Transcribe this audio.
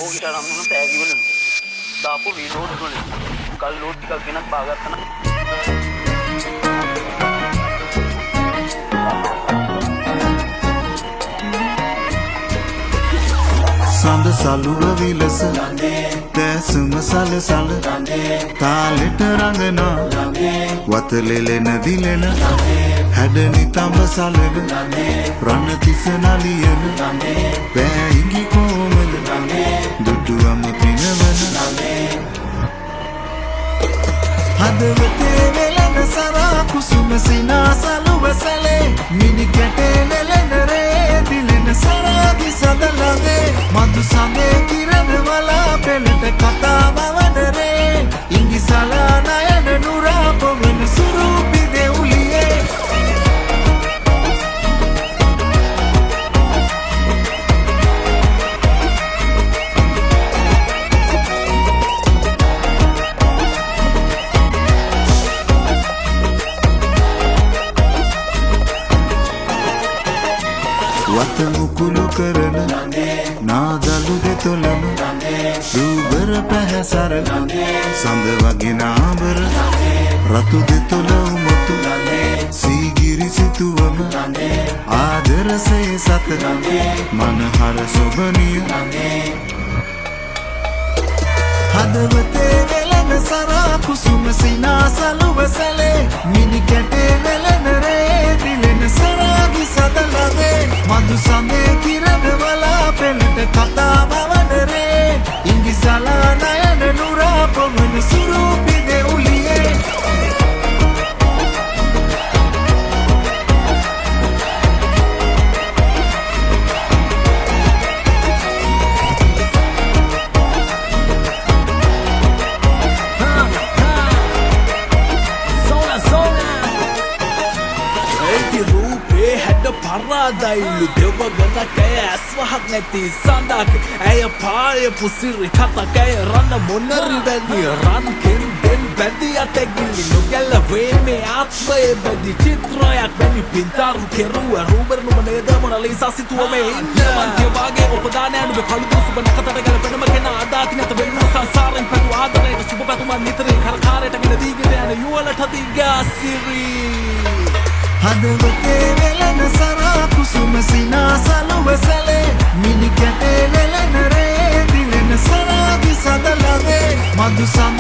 ඕකට අරමුණ තෑගිවලු දාපු රීලෝඩ් වලින් කල් ලෝඩ් ටිකක් ගෙනත් බාගත්තා නම් සඳ සලුව විලස දැසුම සලසල තාලෙට රඟනා වතලෙලෙන දිලෙන හැඩනි තඹ සලව රණතිස නලියන පෑහිඟි කෝමල දුටුවම පිනවන හදවතේ වෙලන සරා කුසුම සිනා සලුව සැලේ මිනි කැටේ නෙලෙන රේ දිලෙන සරාගි සදලගේ මధు සඳේ කිරණ වලා පෙළට කතා බවන රේ ඉංගි සලා නයන නුරා පොවන සුරූපි දෙවුලියේ වත මුකුළු කරන නාදලු දෙතොලම දූබර පැහැසර සඳ වගේ නාඹර රතු දෙතොල උමතු සීගිරි සිතුවම ආදරසේ සත මනහර සොබනිය හදවතේ වෙලන සරා කුසුම සිනා සලුව සැලේ මිනි කැටේ වෙලන රේ දිලෙන සරාගි සදලවේ මధు සඳේ කිරණ වලා පෙළට කතා බවන රේ ඉංගි සලා නයන නුරා පොවන සුරූපි දෙවුලියේ පරාදයිලු දෙවගන කෑ ඇස්වහක් නැති සඳක් ඇය පාය පුසිරි කතකැය රන්න මොනරි වැදිය රන්කෙන් දෙන් බැදි අතැගිලි නොගැල්ල වේමේ ආත්මය බැදි චිත්‍රයක් වැනි පින්තාරු කෙරුව රූබරනුම නේද මොනලිසා සිතුවමේ ඉන්දමන්තියවාගේ ඔපදානෑනුබ කළුදු සුබ නකතට ගැලපෙනම කෙන අදාති නැත වෙන්නු සංසාරෙන් පැතු ආදරයට සුබ පැතුමන් නිතරේ කරකාරයට ගෙන දීගෙන යන යුවලට දිගාසිරි හදවතේ වෙලන සරා කුසුම සිනා සලුව සැලේ මිනි කැටේ වෙලන රේ දිලෙන සරාගි සදලවේ මధు සඳ